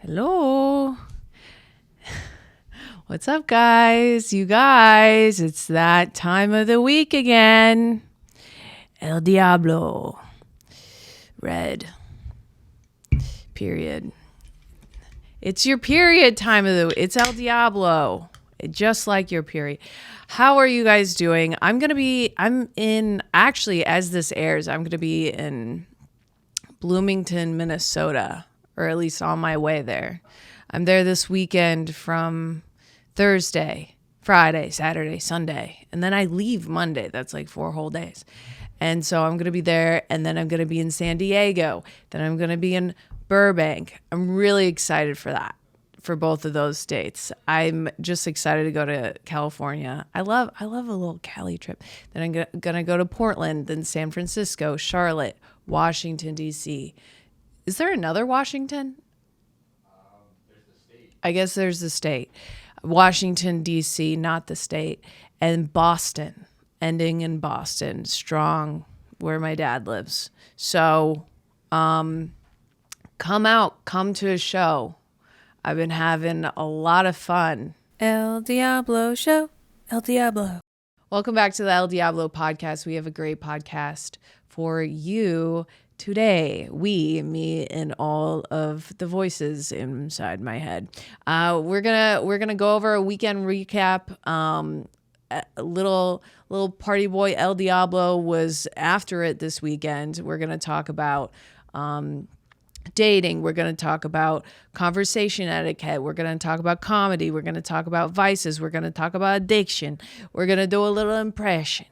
Hello. What's up, guys? You guys, it's that time of the week again. Elle Diablo. Red. Period. It's your period time of the It's Elle Diablo. Just like your period. How are you guys doing? Actually, as this airs, I'm going to be in Bloomington, Minnesota, or at least on my way there. I'm there this weekend from Thursday, Friday, Saturday, Sunday, and then I leave Monday. That's like 4 whole days. And so I'm going to be there, and then I'm going to be in San Diego. Then I'm going to be in Burbank. I'm really excited for that, for both of those states. I'm just excited to go to California. I love a little Cali trip. Then I'm going to go to Portland, then San Francisco, Charlotte, Washington, D.C. Is there another Washington? There's the state. I guess there's the state. Washington, D.C., not the state. And Boston, ending in Boston, strong, where my dad lives. So come to a show. I've been having a lot of fun. Elle Diablo show. Elle Diablo. Welcome back to the Elle Diablo podcast. We have a great podcast for you today. Me, and all of the voices inside my head. We're gonna go over a weekend recap. A little party boy Elle Diablo was after it this weekend. We're gonna talk about dating. We're going to talk about conversation etiquette. We're going to talk about comedy. We're going to talk about vices. We're going to talk about addiction. We're going to do a little impression.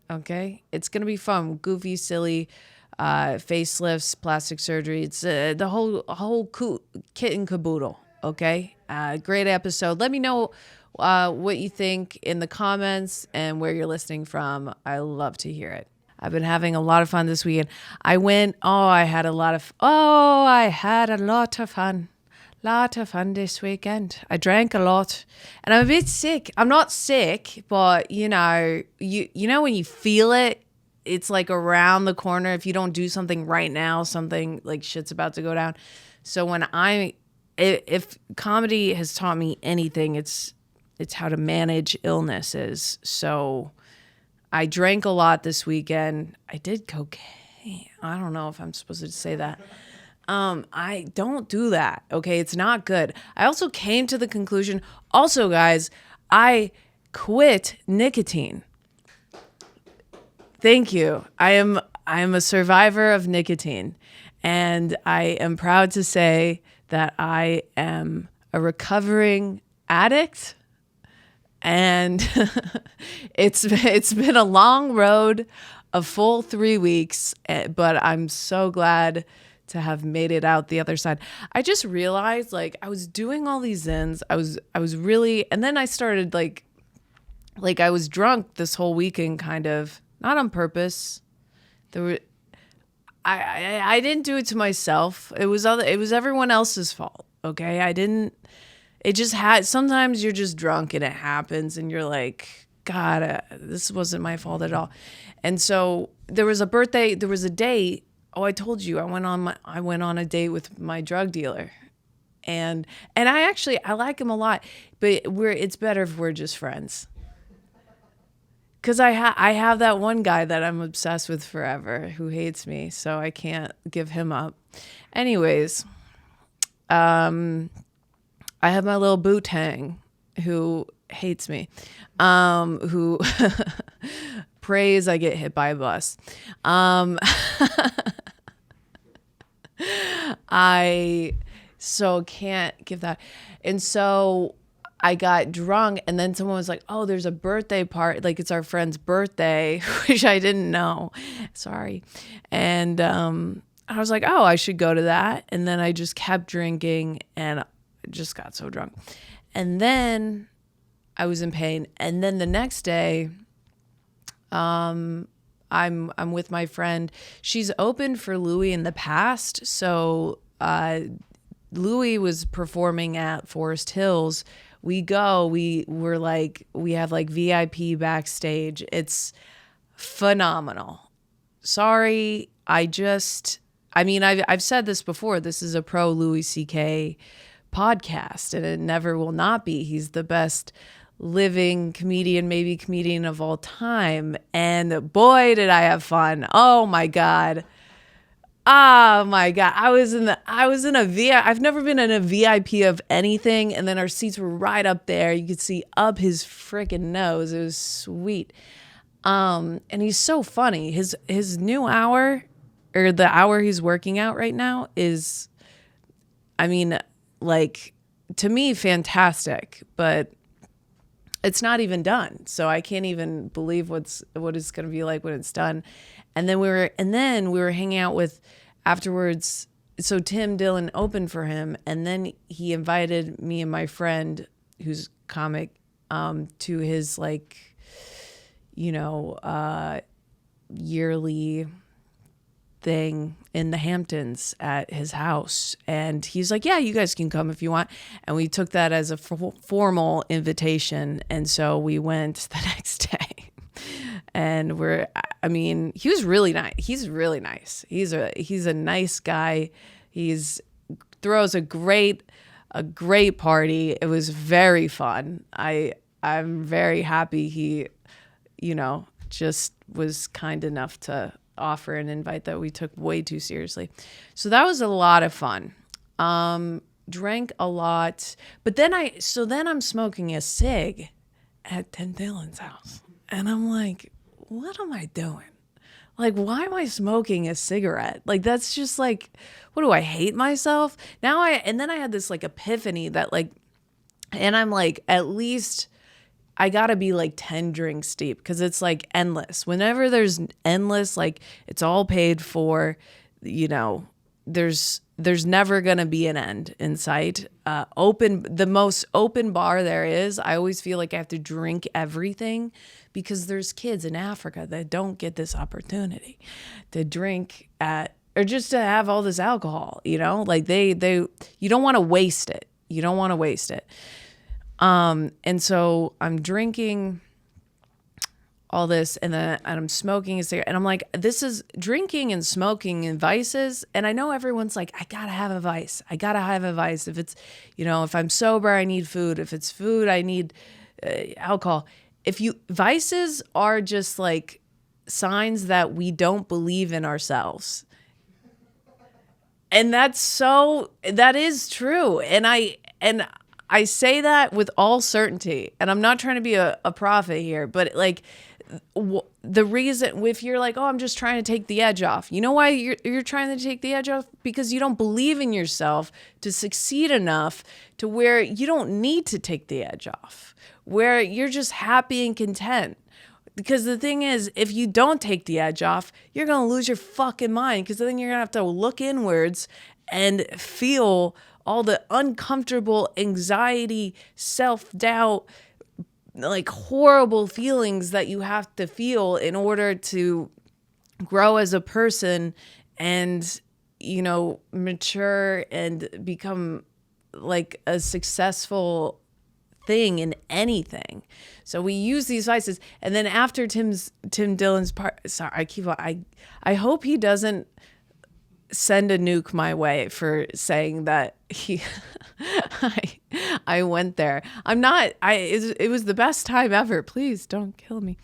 Okay? It's going to be fun. Goofy, silly, facelifts, plastic surgery. It's the whole kit and caboodle. Okay? Great episode. Let me know what you think in the comments and where you're listening from. I love to hear it. I've been having a lot of fun this weekend. I had a lot of fun. Lot of fun this weekend. I drank a lot. And I'm a bit sick. I'm not sick, but you know when you feel it, it's like around the corner. If you don't do something right now, something like shit's about to go down. So if comedy has taught me anything, it's how to manage illnesses. So I drank a lot this weekend. I did cocaine. I don't know if I'm supposed to say that. I don't do that. Okay. It's not good. I also came to the conclusion. Also, guys, I quit nicotine. Thank you. I am a survivor of nicotine, and I am proud to say that I am a recovering addict. And it's been a long road, a full 3 weeks, but I'm so glad to have made it out the other side. I just realized, like, I was doing all these Zins. I was really, and then I started like I was drunk this whole weekend, kind of, not on purpose. I didn't do it to myself. It was everyone else's fault. Okay, it just sometimes you're just drunk and it happens and you're like, God, this wasn't my fault at all. And so there was a date. Oh, I told you I went on a date with my drug dealer, and I like him a lot, but it's better if we're just friends. Cause I have that one guy that I'm obsessed with forever who hates me. So I can't give him up. Anyways, I have my little bootang who hates me, who prays I get hit by a bus. I so can't give that. And so I got drunk, and then someone was like, oh, there's a birthday party. Like, it's our friend's birthday, which I didn't know. Sorry. And I was like, oh, I should go to that. And then I just kept drinking, and just got so drunk. And then I was in pain. And then the next day, I'm with my friend. She's opened for Louie in the past. So Louie was performing at Forest Hills. We have like VIP backstage. It's phenomenal. Sorry, I just I mean, I've said this before. This is a pro Louie CK podcast, and it never will not be. He's the best living comedian, maybe comedian of all time. And boy, did I have fun. Oh my God. Oh my God. I was in a VIP. I've never been in a VIP of anything. And then our seats were right up there. You could see up his freaking nose. It was sweet. And he's so funny. His new hour, or the hour he's working out right now, is, I mean, like, to me, fantastic, but it's not even done. So I can't even believe what it's going to be like when it's done. And then we were hanging out with afterwards. So Tim Dillon opened for him, and then he invited me and my friend, who's comic, to his, like, you know, yearly thing in the Hamptons at his house. And he's like, yeah, you guys can come if you want. And we took that as a formal invitation. And so we went the next day. And he was really nice. He's really nice. He's a nice guy. Throws a great party. It was very fun. I'm very happy he, you know, just was kind enough to offer an invite that we took way too seriously. So that was a lot of fun. Drank a lot, but then I'm smoking a cig at Tim Dillon's house, and I'm like, what am I doing? Like, why am I smoking a cigarette? Like, that's just like, what do I hate myself now? And then I had this like epiphany that like, and I'm like, at least I gotta be like 10 drinks deep, because it's like endless. Whenever there's endless, like, it's all paid for, you know, there's never gonna be an end in sight. The most open bar there is, I always feel like I have to drink everything, because there's kids in Africa that don't get this opportunity to drink or just to have all this alcohol, you know, like you don't want to waste it. You don't want to waste it. And so I'm drinking all this, and I'm smoking a cigarette, and I'm like, this is drinking and smoking and vices. And I know everyone's like, I gotta have a vice. I gotta have a vice. If it's, you know, if I'm sober, I need food. If it's food, I need alcohol. Vices are just like signs that we don't believe in ourselves. And that is true. And I say that with all certainty, and I'm not trying to be a prophet here, but like the reason, if you're like, oh, I'm just trying to take the edge off, you know why you're trying to take the edge off? Because you don't believe in yourself to succeed enough to where you don't need to take the edge off, where you're just happy and content. Because the thing is, if you don't take the edge off, you're going to lose your fucking mind, because then you're going to have to look inwards and feel all the uncomfortable anxiety, self-doubt, like horrible feelings that you have to feel in order to grow as a person and, you know, mature and become like a successful thing in anything. So we use these vices. And then after Tim Dillon's part, sorry, I hope he doesn't send a nuke my way for saying that I went there. It was the best time ever. Please don't kill me.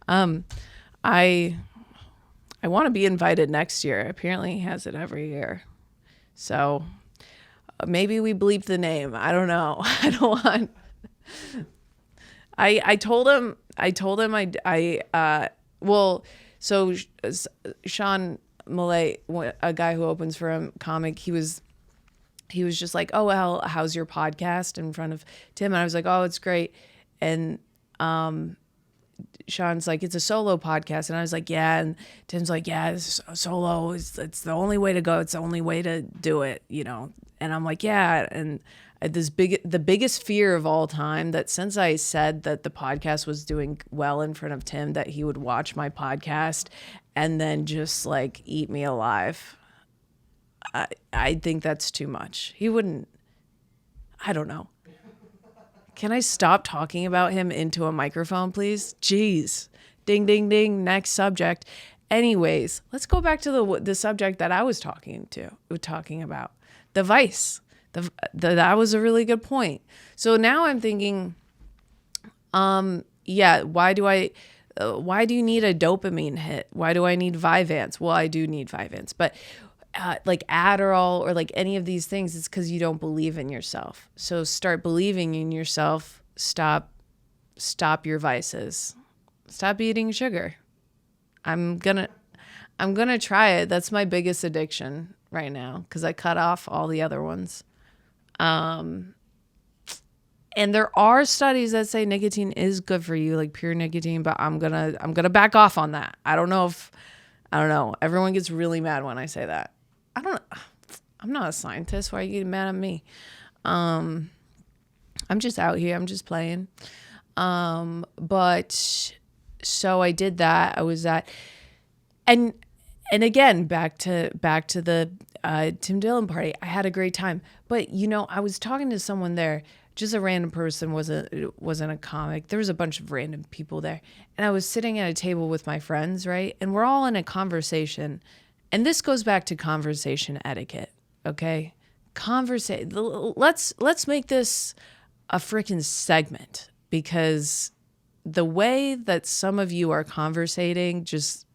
I want to be invited next year. Apparently he has it every year. So maybe we bleep the name. I don't know. I don't want. I told him so Sean Malay, a guy who opens for him, comic, he was just like, oh, well, how's your podcast, in front of Tim? And I was like, oh, it's great. And Sean's like, it's a solo podcast. And I was like, yeah. And Tim's like, yeah, it's solo. It's the only way to go. It's the only way to do it, you know? And I'm like, yeah. And the biggest fear of all time, that since I said that the podcast was doing well in front of Tim, that he would watch my podcast and then just like eat me alive. I think that's too much. He wouldn't, I don't know. Can I stop talking about him into a microphone, please? Jeez. Ding, ding, ding. Next subject. Anyways, let's go back to the subject that I was talking about, the vice. That was a really good point. So now I'm thinking, yeah, why do you need a dopamine hit? Why do I need Vyvanse? Well, I do need Vyvanse, but like Adderall or like any of these things, it's because you don't believe in yourself. So start believing in yourself. Stop your vices. Stop eating sugar. I'm gonna try it. That's my biggest addiction right now because I cut off all the other ones. And there are studies that say nicotine is good for you, like pure nicotine, but I'm gonna back off on that. I don't know. Everyone gets really mad when I say that. I'm not a scientist. Why are you getting mad at me? I'm just out here. I'm just playing. But so I did that. I was at, and again, back to the Tim Dillon party. I had a great time. But I was talking to someone there, just a random person, wasn't a comic. There was a bunch of random people there. And I was sitting at a table with my friends, right? And we're all in a conversation. And this goes back to conversation etiquette, okay? Let's make this a freaking segment, because the way that some of you are conversating just,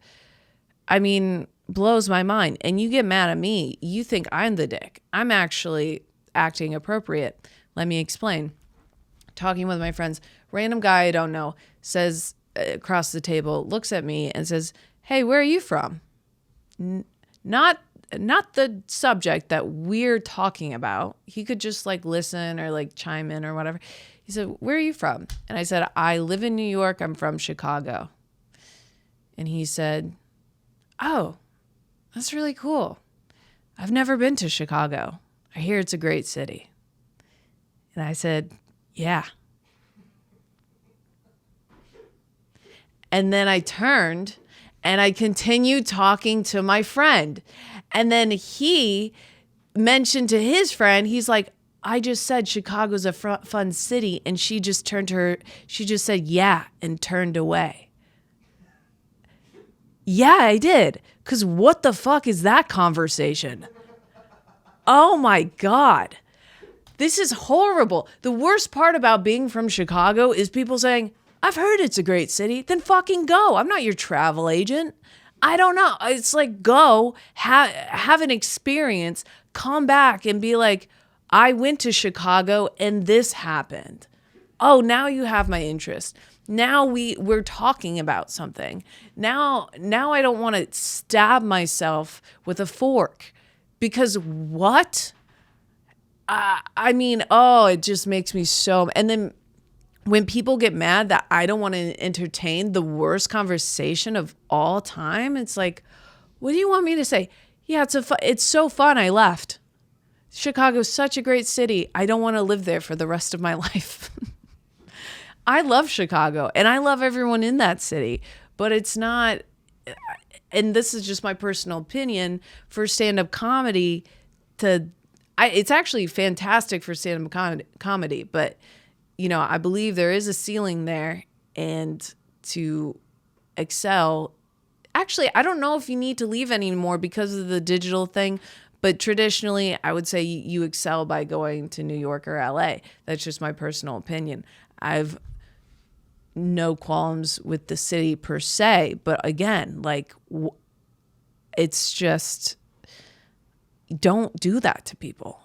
blows my mind. And you get mad at me. You think I'm the dick. I'm actually acting appropriate. Let me explain. Talking with my friends, random guy I don't know says across the table, looks at me and says, "Hey, where are you from?" Not the subject that we're talking about. He could just like listen or like chime in or whatever. He said, "Where are you from?" And I said, "I live in New York. I'm from Chicago." And he said, "Oh, that's really cool. I've never been to Chicago. I hear it's a great city." And I said, "Yeah." And then I turned and I continued talking to my friend. And then he mentioned to his friend, he's like, "I just said Chicago's a fun city." And she just said, "Yeah," and turned away. Yeah, I did. Because what the fuck is that conversation? Oh my God. This is horrible. The worst part about being from Chicago is people saying, "I've heard it's a great city." Then fucking go. I'm not your travel agent. I don't know. It's like, go, have an experience, come back and be like, "I went to Chicago and this happened." Oh, now you have my interest. Now we're talking about something. Now I don't want to stab myself with a fork, because what? It just makes me so. And then when people get mad that I don't want to entertain the worst conversation of all time, it's like, what do you want me to say? Yeah, it's so fun. I left. Chicago's such a great city. I don't want to live there for the rest of my life. I love Chicago and I love everyone in that city, but it's not, and this is just my personal opinion, for stand-up comedy it's actually fantastic for stand-up comedy, but I believe there is a ceiling there, and to excel, actually, I don't know if you need to leave anymore because of the digital thing, but traditionally I would say you excel by going to New York or LA. That's just my personal opinion. I've no qualms with the city per se, but again, like, it's just, don't do that to people.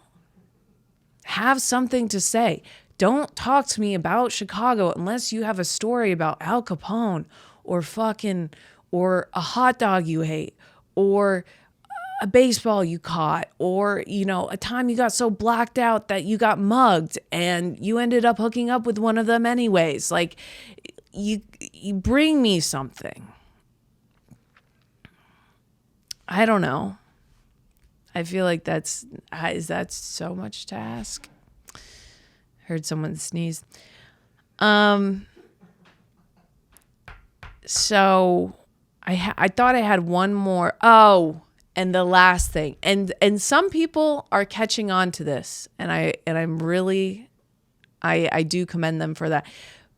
Have something to say. Don't talk to me about Chicago unless you have a story about Al Capone or a hot dog you hate, or a baseball you caught, or, a time you got so blacked out that you got mugged and you ended up hooking up with one of them anyways. Like, you bring me something. I don't know. I feel like is that so much to ask? Heard someone sneeze. So I thought I had one more. Oh, and the last thing, and some people are catching on to this, and I'm really, I do commend them for that.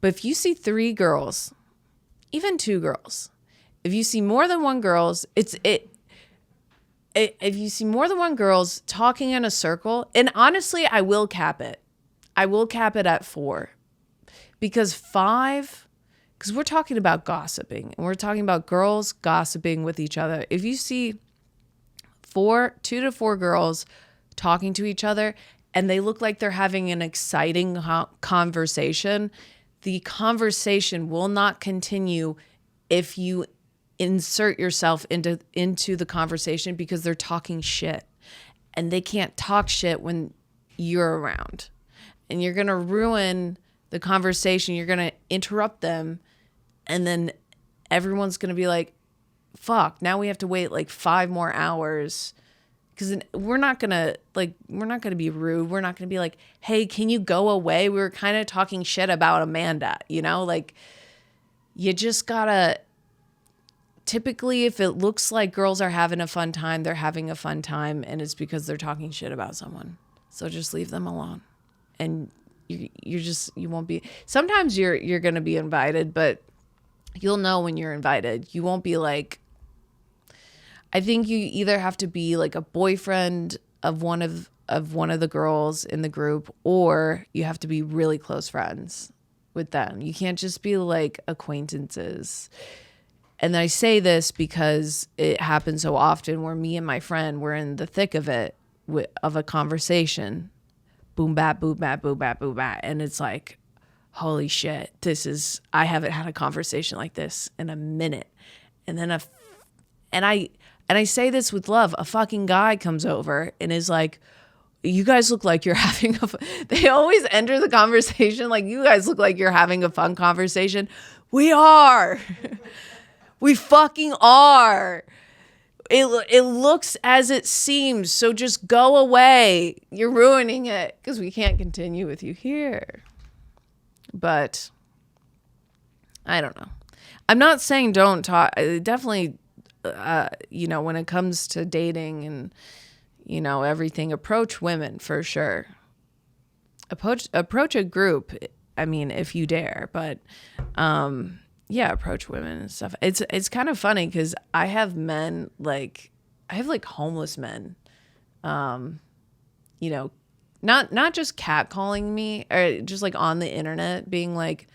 But if you see 3 girls, even 2 girls, If you see more than one girls, if you see more than one girls talking in a circle, and honestly, I will cap it. I will cap it at 4. Because 5, because we're talking about gossiping, and we're talking about girls gossiping with each other. If you see 2 to 4 girls talking to each other, and they look like they're having an exciting conversation, the conversation will not continue if you insert yourself into the conversation, because they're talking shit. And they can't talk shit when you're around. And you're going to ruin the conversation. You're going to interrupt them. And then everyone's going to be like, fuck, now we have to wait like 5 more hours. Because we're not going to be rude. We're not going to be like, hey, can you go away? We were kind of talking shit about Amanda, you know? Like, you just got to, typically if it looks like girls are having a fun time, they're having a fun time, and it's because they're talking shit about someone. So just leave them alone. And you won't be, sometimes you're going to be invited, but you'll know when you're invited. You won't be like, I think you either have to be like a boyfriend of one of the girls in the group, or you have to be really close friends with them. You can't just be like acquaintances. And I say this because it happens so often where me and my friend, we're in the thick of it, of a conversation. Boom, bap, boom, bap, boom, bap, boom, bap. And it's like, holy shit, I haven't had a conversation like this in a minute. And then and I say this with love, a fucking guy comes over and is like, you guys look like you're having they always enter the conversation like, you guys look like you're having a fun conversation. We are. We fucking are. It looks as it seems, so just go away. You're ruining it because we can't continue with you here. But I don't know. I'm not saying don't talk. Definitely, when it comes to dating and, everything, approach women for sure. Approach a group, I mean, if you dare. But approach women and stuff. It's kind of funny because I have men, I have homeless men, not just catcalling me, or just on the internet being like,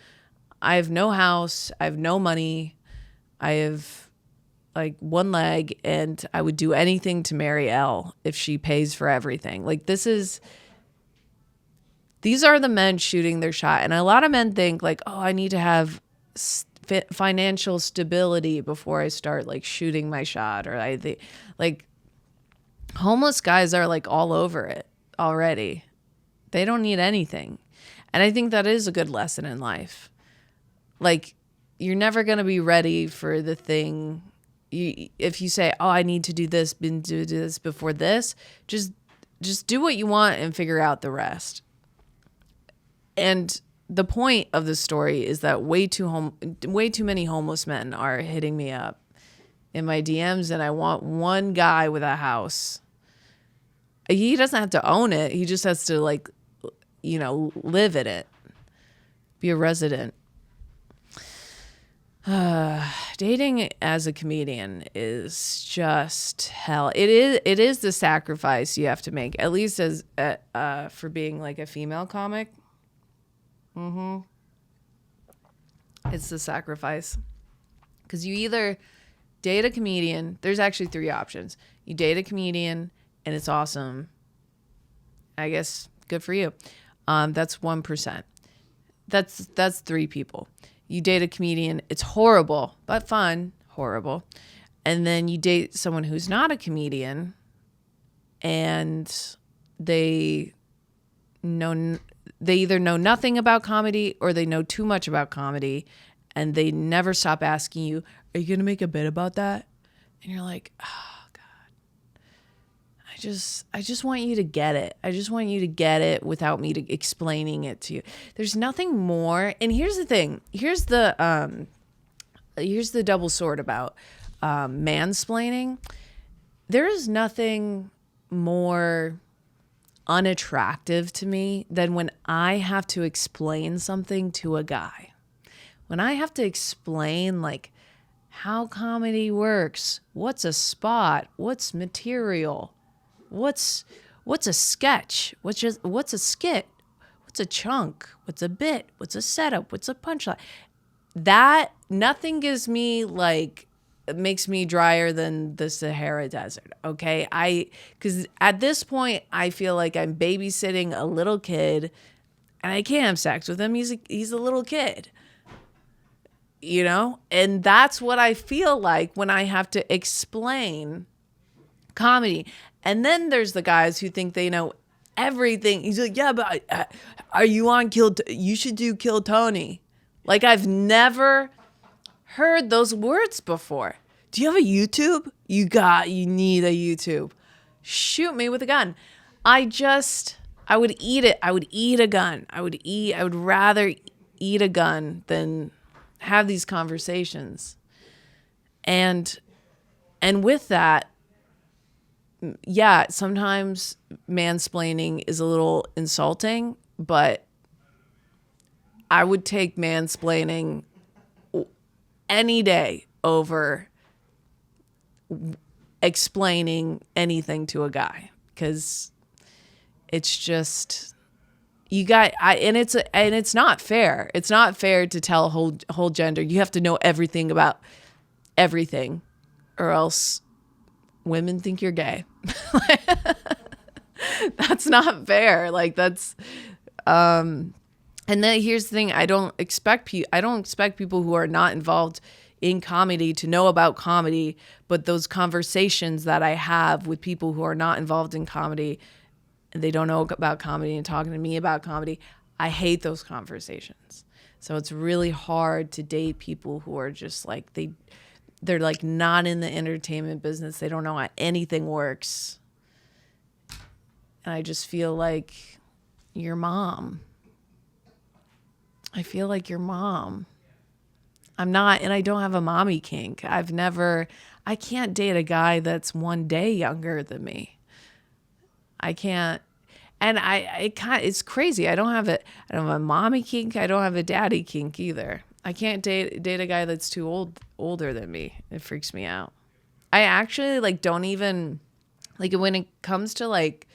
I have no house, I have no money, I have one leg, and I would do anything to marry Elle if she pays for everything. These are the men shooting their shot. And a lot of men think I need to have financial stability before I start shooting my shot, or I think homeless guys are all over it already. They don't need anything. And I think that is a good lesson in life. You're never going to be ready for the thing. If you say, oh, I need to do this before this, just do what you want and figure out the rest. And the point of the story is that way too many homeless men are hitting me up in my DMs, and I want one guy with a house. He doesn't have to own it. He just has to live in it, be a resident. Dating as a comedian is just hell. It is the sacrifice you have to make, at least as for being a female comic. It's the sacrifice, because you either date a comedian. There's actually 3 options. You date a comedian and it's awesome, I guess, good for you. That's 1%. That's 3 people. You date a comedian, it's horrible but fun. Horrible. And then you date someone who's not a comedian, and they either know nothing about comedy or they know too much about comedy, and they never stop asking you, are you going to make a bit about that? And you're like, oh God, I just want you to get it. I just want you to get it without me explaining it to you. There's nothing more. And here's the thing. Here's the double sword about mansplaining. There is nothing more unattractive to me than when I have to explain something to a guy. When I have to explain how comedy works. What's a spot? What's material? What's a sketch? What's a skit? What's a chunk? What's a bit? What's a setup? What's a punchline? That nothing gives me like it makes me drier than the Sahara Desert. Okay. Because at this point, I feel like I'm babysitting a little kid and I can't have sex with him. He's a little kid, you know? And that's what I feel like when I have to explain comedy. And then there's the guys who think they know everything. He's like, yeah, but are you on you should do Kill Tony. Like, I've never heard those words before. Do you have a YouTube? You need a YouTube. Shoot me with a gun. I would eat it. I would eat a gun. I would rather eat a gun than have these conversations. And with that, yeah, sometimes mansplaining is a little insulting, but I would take mansplaining any day over explaining anything to a guy, because it's just and it's not fair. It's not fair to tell whole gender you have to know everything about everything, or else women think you're gay. That's not fair. Like, that's and then here's the thing, I don't expect people who are not involved in comedy to know about comedy, but those conversations that I have with people who are not involved in comedy and they don't know about comedy and talking to me about comedy, I hate those conversations. So it's really hard to date people who are just like, they're like not in the entertainment business. They don't know how anything works. And I just feel like your mom. I feel like your mom. I'm not, and I don't have a mommy kink. I can't date a guy that's one day younger than me. I can't. And it's crazy. I don't have a mommy kink. I don't have a daddy kink either. I can't date a guy that's too older than me. It freaks me out. I actually don't even when it comes to like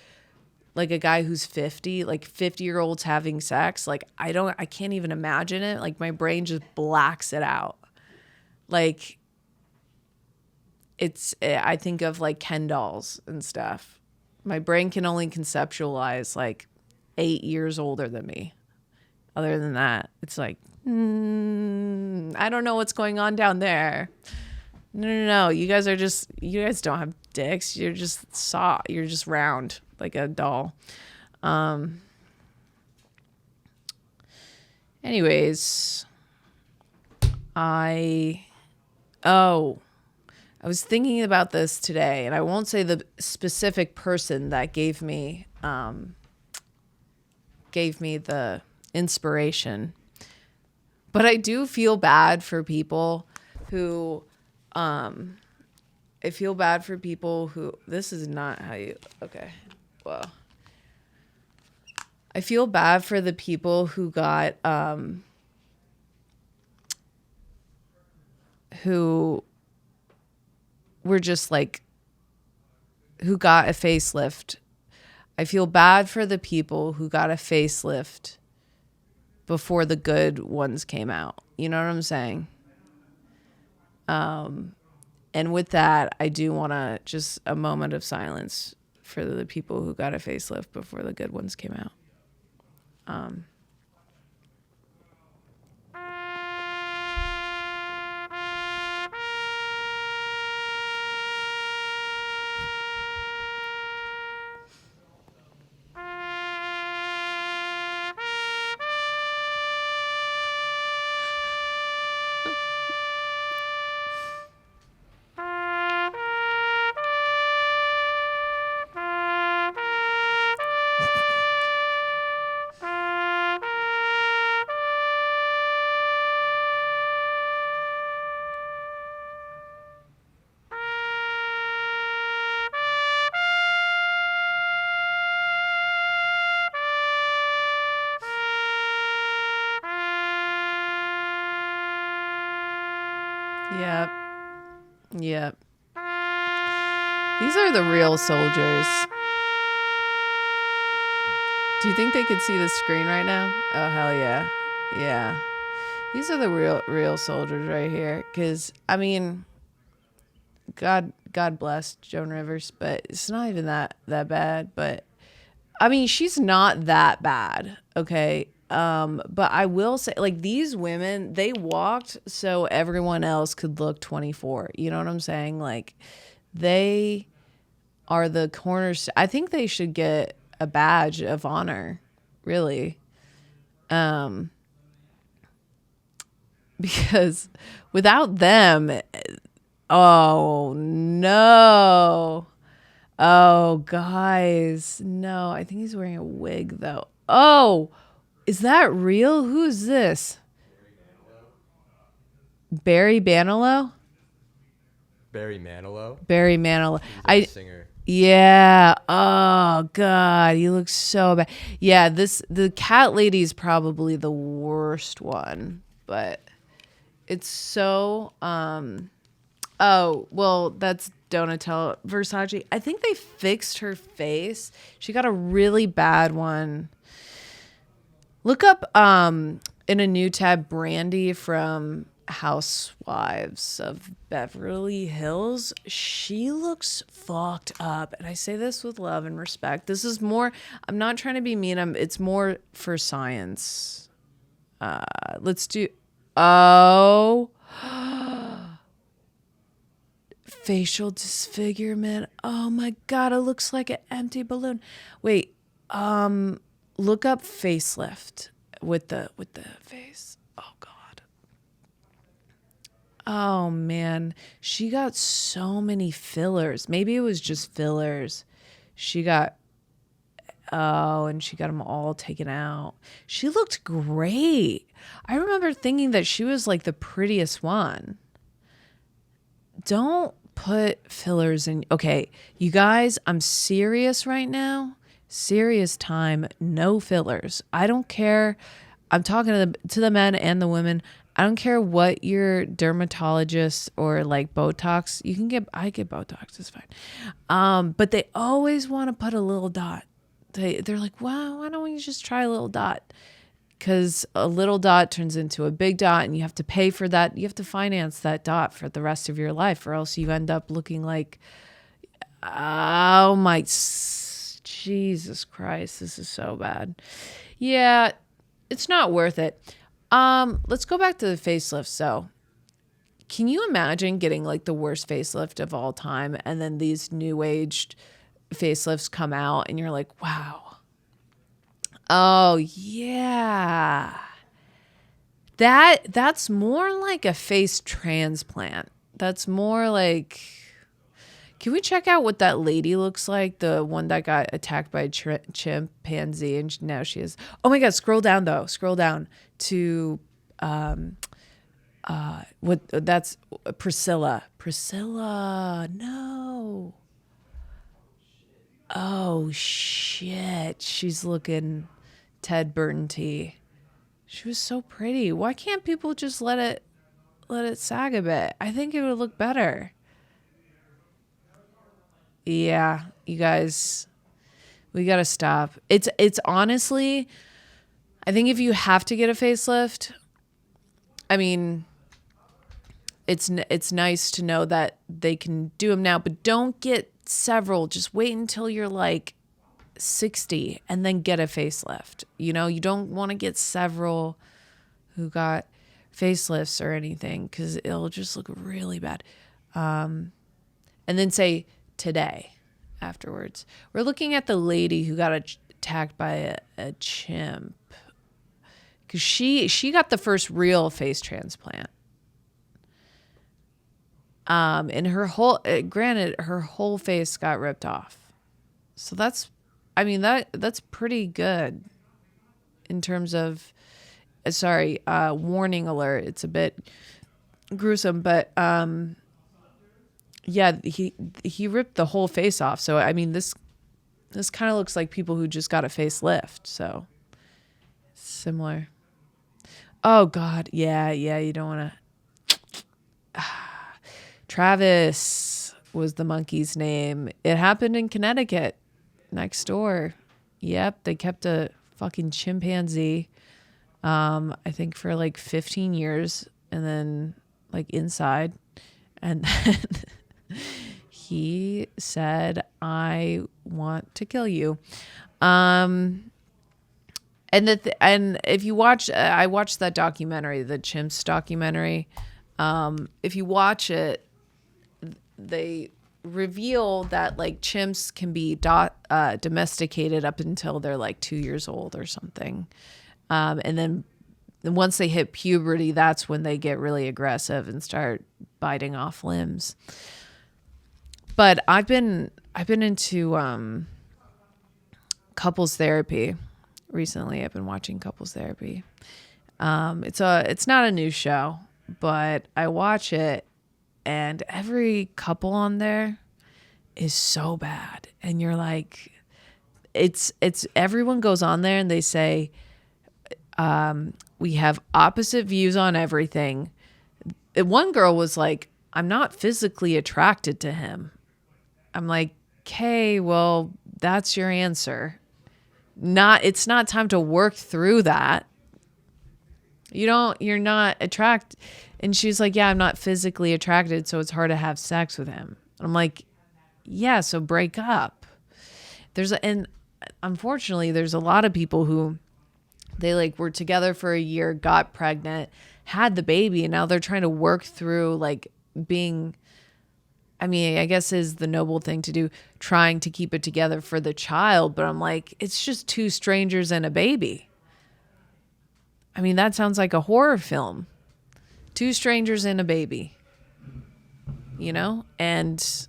a guy who's 50, like 50-year-olds having sex, I can't even imagine it. Like, my brain just blacks it out. Like, I think of like Ken dolls and stuff. My brain can only conceptualize 8 years older than me. Other than that, it's like, I don't know what's going on down there. No. You guys don't have dicks. You're just round like a doll. Anyways, I was thinking about this today, and I won't say the specific person that gave me the inspiration, but I do feel bad for people who this is not how you, okay. Well, I feel bad for the people who got, who were just who got a facelift. I feel bad for the people who got a facelift before the good ones came out. You know what I'm saying? And with that, I do want to just a moment of silence for the people who got a facelift before the good ones came out. Yep. Yep. These are the real soldiers. Do you think they could see the screen right now? Oh, hell yeah. Yeah. These are the real soldiers right here. Because, I mean, God bless Joan Rivers, but it's not even that bad. But, I mean, she's not that bad, okay? But I will say, like, these women, they walked so everyone else could look 24. You know what I'm saying? Like, they are the corners. I think they should get a badge of honor, really. Because without them, oh no. Oh, guys, no. I think he's wearing a wig, though. Oh, is that real? Who is this? Barry Manilow? Barry Manilow? Barry Manilow. He's a singer. Yeah. Oh God, he looks so bad. Yeah, the cat lady is probably the worst one, but it's so oh, well, that's Donatella Versace. I think they fixed her face. She got a really bad one. Look up in a new tab Brandy from Housewives of Beverly Hills. She looks fucked up, and I say this with love and respect. This is more, I'm not trying to be mean, it's more for science. Let's do facial disfigurement. Oh my God, it looks like an empty balloon. Wait, look up facelift with the face. Oh God. Oh man, she got so many fillers. Maybe it was just fillers. She got and she got them all taken out. She looked great. I remember thinking that she was like the prettiest one. Don't put fillers in. Okay, you guys, I'm serious right now. Serious time, no fillers. I don't care. I'm talking to the men and the women. I don't care what your dermatologist or like Botox. I get Botox, it's fine. But they always want to put a little dot. They're like, wow, why don't we just try a little dot? Because a little dot turns into a big dot, and you have to pay for that. You have to finance that dot for the rest of your life, or else you end up looking like, oh my, Jesus Christ, this is so bad. Yeah, it's not worth it. Let's go back to the facelift. So, can you imagine getting like the worst facelift of all time, and then these new aged facelifts come out, and you're like, wow. Oh yeah. That's more like a face transplant. That's more like, can we check out what that lady looks like? The one that got attacked by a chimpanzee, and now she is. Oh my God! Scroll down though. Scroll down to, what? That's Priscilla. Priscilla. No. Oh shit! She's looking Ted Burton-y. She was so pretty. Why can't people just let it sag a bit? I think it would look better. Yeah, you guys, we gotta stop. It's honestly, I think if you have to get a facelift, I mean, it's nice to know that they can do them now, but don't get several. Just wait until you're like 60 and then get a facelift. You know, you don't want to get several who got facelifts or anything, because it'll just look really bad. And then say today afterwards. We're looking at the lady who got attacked by a chimp, because she got the first real face transplant. And her whole, granted, her whole face got ripped off. So that's pretty good in terms of, warning alert. It's a bit gruesome, but yeah, he ripped the whole face off. So I mean, this kind of looks like people who just got a facelift. So similar. Oh God, yeah, you don't want to. Travis was the monkey's name. It happened in Connecticut, next door. Yep, they kept a fucking chimpanzee, I think for like 15 years, and then like inside. And then he said, I want to kill you. And if you watch, I watched that documentary, the chimps documentary. If you watch it, they reveal that like chimps can be domesticated up until they're like 2 years old or something. And then once they hit puberty, that's when they get really aggressive and start biting off limbs. But I've been into couples therapy recently. I've been watching couples therapy. It's not a new show, but I watch it, and every couple on there is so bad. And you're like, it's everyone goes on there and they say, we have opposite views on everything. One girl was like, I'm not physically attracted to him. I'm like, okay, well, that's your answer. It's not time to work through that. You're not attracted. And she's like, yeah, I'm not physically attracted, so it's hard to have sex with him. And I'm like, yeah, so break up. And unfortunately, there's a lot of people who they like were together for a year, got pregnant, had the baby, and now they're trying to work through like being, I mean, I guess is the noble thing to do, trying to keep it together for the child. But I'm like, it's just two strangers and a baby. I mean, that sounds like a horror film. Two strangers and a baby, you know? And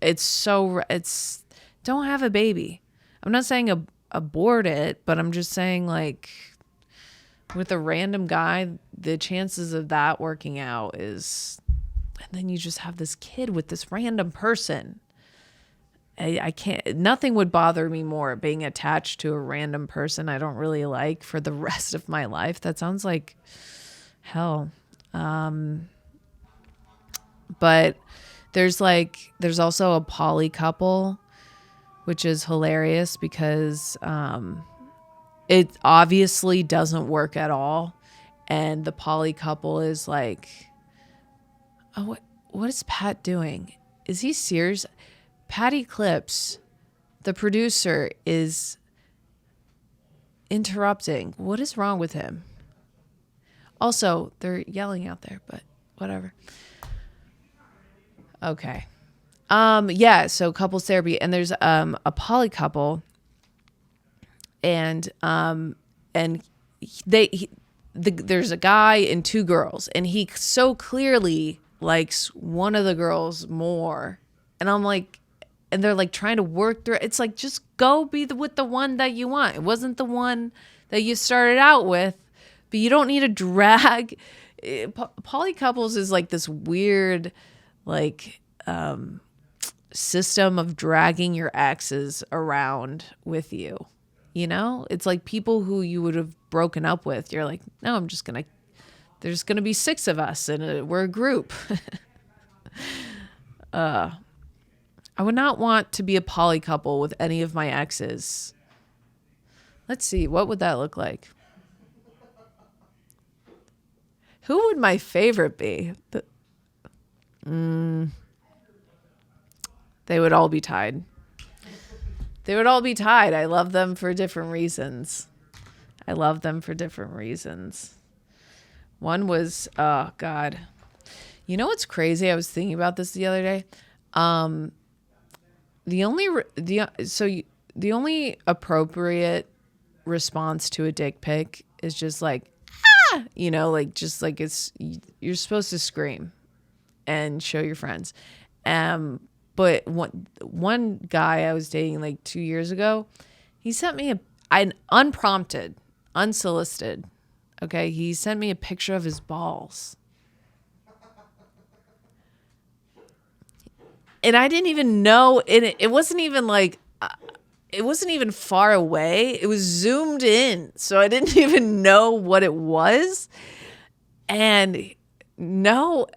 don't have a baby. I'm not saying abort it, but I'm just saying like with a random guy, the chances of that working out is, and then you just have this kid with this random person. I can't, nothing would bother me more being attached to a random person I don't really like for the rest of my life. That sounds like hell. But there's also a poly couple, which is hilarious because, it obviously doesn't work at all. And the poly couple is like, oh, what is Pat doing? Is he serious? Patty Clips, the producer, is interrupting. What is wrong with him? Also, they're yelling out there, but whatever. Okay. Yeah, so couples therapy, and there's a poly couple, and there's a guy and two girls, and he so clearly likes one of the girls more, and I'm like, and they're like trying to work through it. It's like, just go be with the one that you want. It wasn't the one that you started out with, but you don't need to drag. Poly couples is like this weird, like, system of dragging your exes around with you. You know, it's like people who you would have broken up with. You're like, no, there's going to be 6 of us and we're a group. I would not want to be a poly couple with any of my exes. Let's see. What would that look like? Who would my favorite be? They would all be tied. They would all be tied. I love them for different reasons. One was, oh God. You know what's crazy? I was thinking about this the other day. The only appropriate response to a dick pic is just like, ah, you know, like just like you're supposed to scream and show your friends. But one guy I was dating like 2 years ago, he sent me an unprompted, unsolicited. Okay, he sent me a picture of his balls. And I didn't even know it wasn't even like, it wasn't even far away. It was zoomed in. So I didn't even know what it was. And no,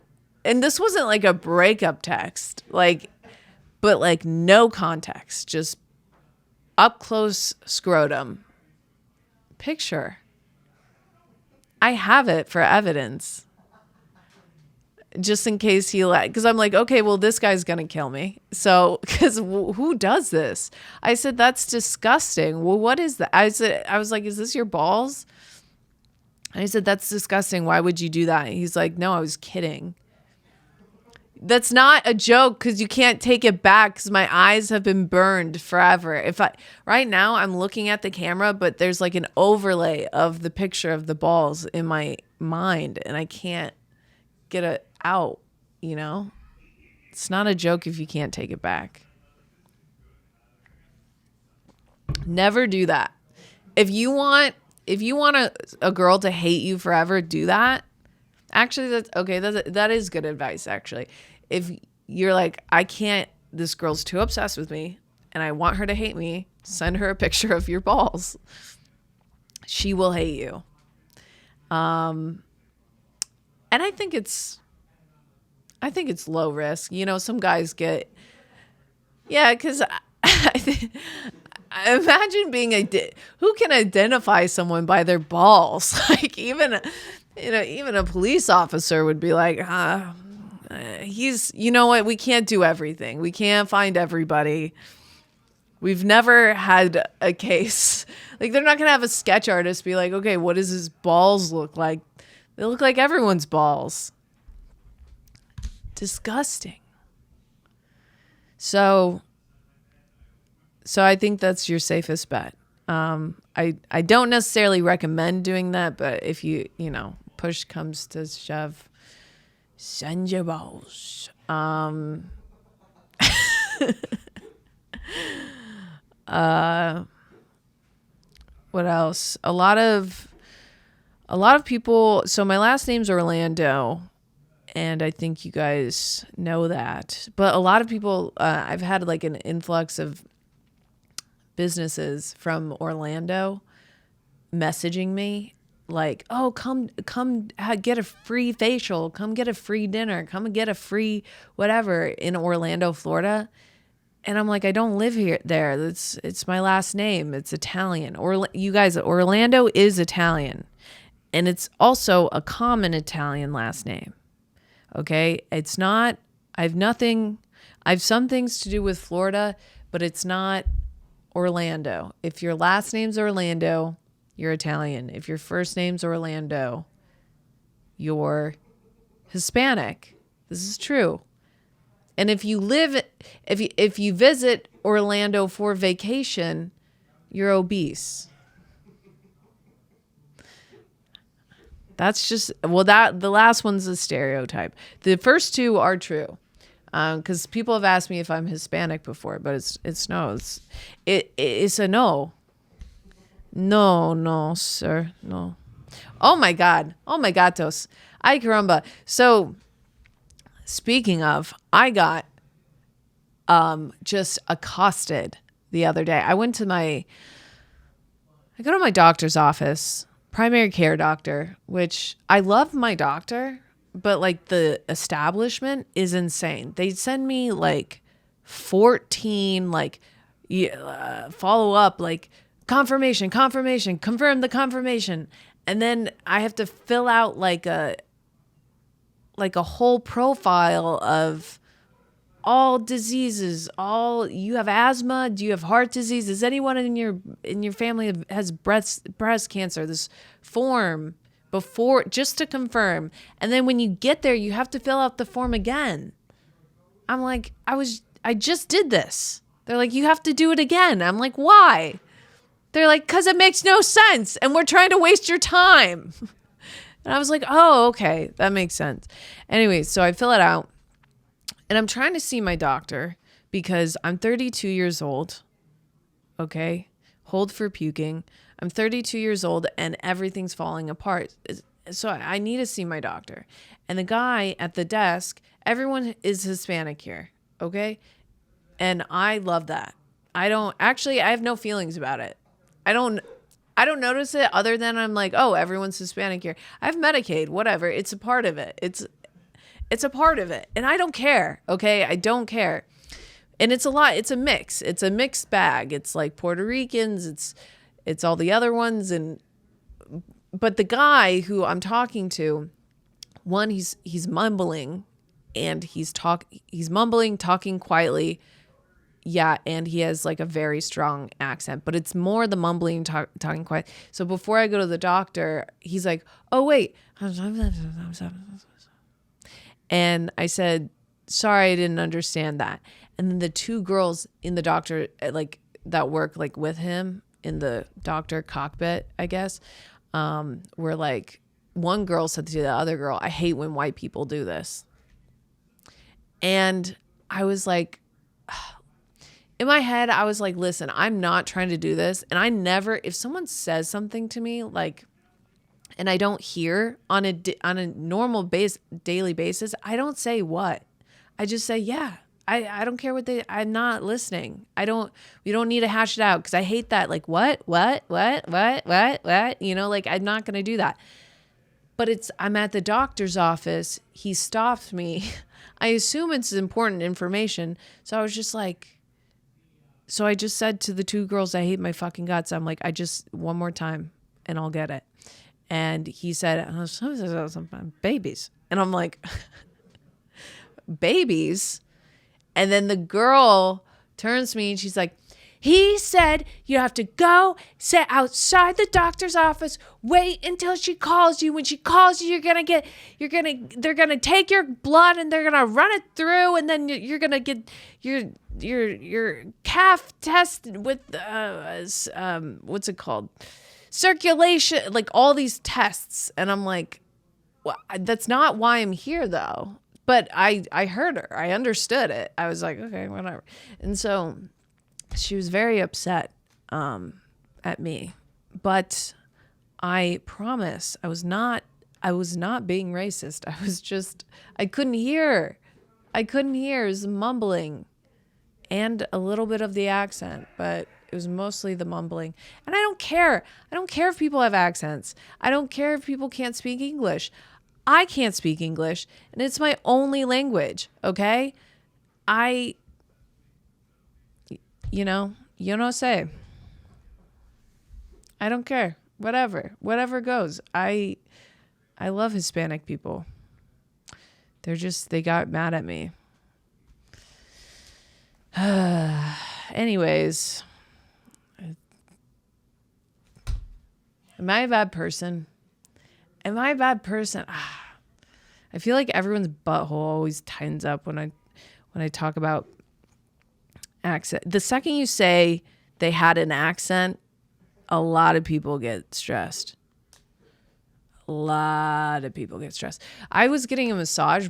and this wasn't like a breakup text, like, but like no context, just up close scrotum picture. I have it for evidence. Just in case because I'm like, okay, well, this guy's going to kill me. So, because who does this? I said, that's disgusting. Well, what is that? I was like, is this your balls? And he said, that's disgusting. Why would you do that? And he's like, no, I was kidding. That's not a joke because you can't take it back because my eyes have been burned forever. Right now I'm looking at the camera, but there's like an overlay of the picture of the balls in my mind and I can't get it out, you know? It's not a joke if you can't take it back. Never do that. If you want a girl to hate you forever, do that. Actually, that's okay. That is good advice, actually. If you're like, this girl's too obsessed with me and I want her to hate me, send her a picture of your balls. She will hate you. And I think it's low risk. You know, some guys get, because I imagine being who can identify someone by their balls? Like even a police officer would be like, you know what? We can't do everything. We can't find everybody. We've never had a case. Like they're not going to have a sketch artist be like, okay, what does his balls look like? They look like everyone's balls. Disgusting. So I think that's your safest bet. I don't necessarily recommend doing that, but if you push comes to shove, send your balls. What else? A lot of people. So my last name's Orlando, and I think you guys know that. But a lot of people, I've had like an influx of businesses from Orlando messaging me like, oh, come get a free facial, come get a free dinner, come get a free whatever in Orlando, Florida. And I'm like, I don't live there. It's my last name. It's Italian. You guys, Orlando is Italian. And it's also a common Italian last name. Okay? It's not, I have some things to do with Florida, but it's not Orlando. If your last name's Orlando, you're Italian. If your first name's Orlando, you're Hispanic. This is true. And if you visit Orlando for vacation, you're obese. That's just, the last one's a stereotype. The first two are true. Because people have asked me if I'm Hispanic before, but it's no. It's a no. No, sir. No. Oh my God. Oh my gatos. Ay caramba. So speaking of, I got just accosted the other day. I go to my doctor's office, primary care doctor, which I love my doctor, but like the establishment is insane. They send me like 14 like follow up, like confirmation, confirm the confirmation. And then I have to fill out like a whole profile of all diseases, you have asthma, do you have heart disease? Does anyone in your family has breast cancer? This form before, just to confirm. And then when you get there, you have to fill out the form again. I'm like, I just did this. They're like, you have to do it again. I'm like, why? They're like, because it makes no sense and we're trying to waste your time. And I was like, oh, okay, that makes sense. Anyway, so I fill it out and I'm trying to see my doctor because I'm 32 years old. Okay. Hold for puking. I'm 32 years old and everything's falling apart. So I need to see my doctor. And the guy at the desk, everyone is Hispanic here. Okay. And I love that. I have no feelings about it. I don't notice it other than I'm like, oh, everyone's Hispanic here. I have Medicaid, whatever. It's a part of it. It's a part of it. And I don't care. Okay. I don't care. And it's a lot. It's a mix. It's a mixed bag. It's like Puerto Ricans. It's all the other ones. But the guy who I'm talking to, one, he's mumbling and he's mumbling, talking quietly. Yeah, and he has like a very strong accent, but it's more the mumbling, talking quiet. So before I go to the doctor, he's like, "Oh wait," and I said, "Sorry, I didn't understand that." And then the two girls in the doctor, like that work like with him in the doctor cockpit, I guess, were like, one girl said to the other girl, "I hate when white people do this," and I was like. In my head, I was like, listen, I'm not trying to do this. And I never, if someone says something to me, like, and I don't hear on a normal daily basis, I don't say what. I just say, yeah. I don't care what I'm not listening. We don't need to hash it out because I hate that. Like, what? You know, like, I'm not going to do that. But I'm at the doctor's office. He stopped me. I assume it's important information. So I was just like, so I just said to the two girls, I hate my fucking guts. I'm like, one more time and I'll get it. And he said, babies. And I'm like, babies? And then the girl turns to me and she's like, he said you have to go sit outside the doctor's office, wait until she calls you. When she calls you, they're gonna take your blood and they're gonna run it through, and then you're gonna get your calf tested with what's it called? Circulation, like all these tests. And I'm like, well, that's not why I'm here though. But I heard her. I understood it. I was like, okay, whatever. And so she was very upset at me, but I promise I was not being racist. I couldn't hear. It was mumbling and a little bit of the accent, but it was mostly the mumbling. And I don't care. I don't care if people have accents. I don't care if people can't speak English. I can't speak English, and it's my only language, okay? Say. I don't care. Whatever goes. I love Hispanic people. They got mad at me. Anyways. Am I a bad person? I feel like everyone's butthole always tightens up when I talk about accent. The second you say they had an accent, a lot of people get stressed. I was getting a massage,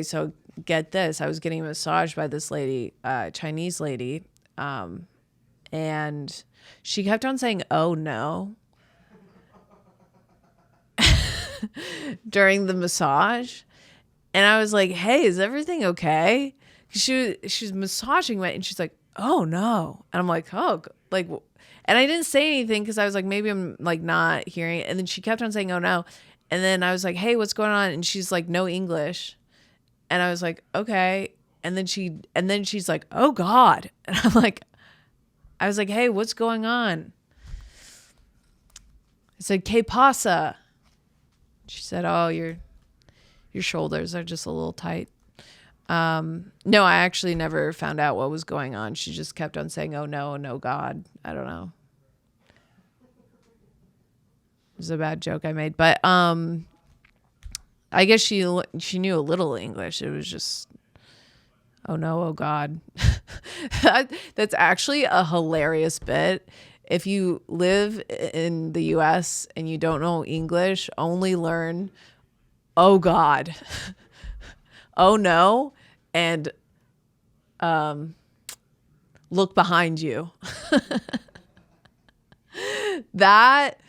so get this. I was getting a massage by this lady, Chinese lady, and she kept on saying, "Oh no," during the massage. And I was like, hey, is everything okay? She's massaging me and she's like, oh no. And I'm like, oh, like, and I didn't say anything because I was like, maybe I'm like not hearing it. And then she kept on saying, oh no. And then I was like, hey, what's going on? And she's like, no English. And I was like, okay. And then she's like, oh God. And I was like, hey, what's going on? I said, ¿Qué pasa? She said, oh, your shoulders are just a little tight. No, I actually never found out what was going on. She just kept on saying, oh no, God. I don't know. It was a bad joke I made, but I guess she knew a little English. It was just, oh no, oh God. That's actually a hilarious bit. If you live in the US and you don't know English, only learn, oh God, oh no, and look behind you. That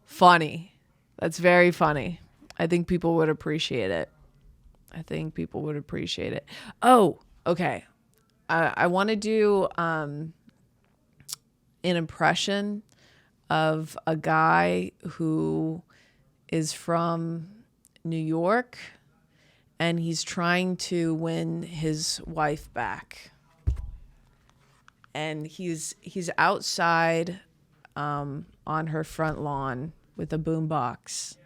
funny. That's very funny. I think people would appreciate it. Oh, okay. I want to do an impression of a guy who is from New York and he's trying to win his wife back. And he's outside on her front lawn with a boombox.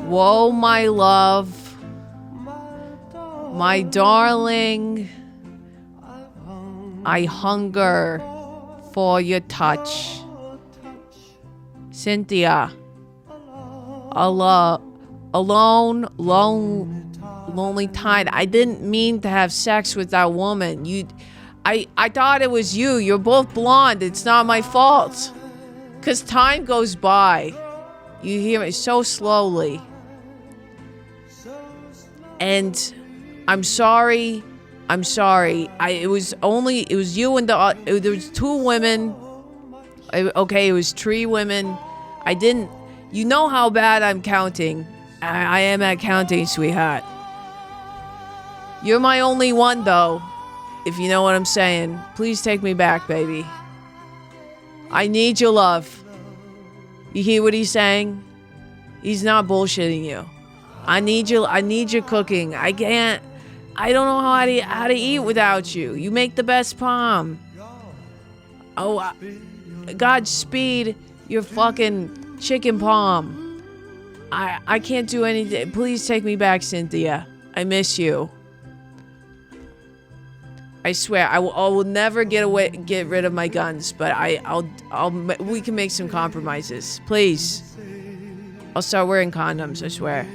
Whoa, my love, my darling, I hunger for your touch. Cynthia, alone, lonely time. I didn't mean to have sex with that woman. I thought it was you. You're both blonde. It's not my fault. 'Cause time goes by. You hear it so slowly. And I'm sorry. It was you and there was two women. Okay, it was three women. You know how bad I'm counting. I am at counting, sweetheart. You're my only one, though, if you know what I'm saying. Please take me back, baby. I need your love. You hear what he's saying? He's not bullshitting you. I need your cooking. I don't know how to eat without you. You make the best palm. Oh, Godspeed your fucking chicken palm. I can't do anything. Please take me back, Cynthia. I miss you. I swear, I will never get rid of my guns, but we can make some compromises. Please. I'll start wearing condoms, I swear.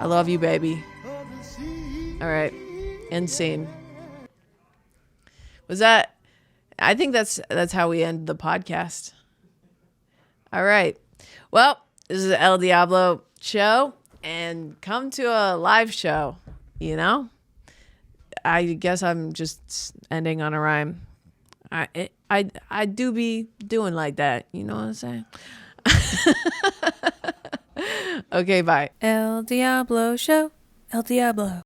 I love you, baby. All right. End scene. Was that? I think that's how we end the podcast. All right. Well, this is the Elle Diablo show, and come to a live show, you know? I guess I'm just ending on a rhyme. I do be doing like that. You know what I'm saying? Okay, bye. Elle Diablo show. Elle Diablo.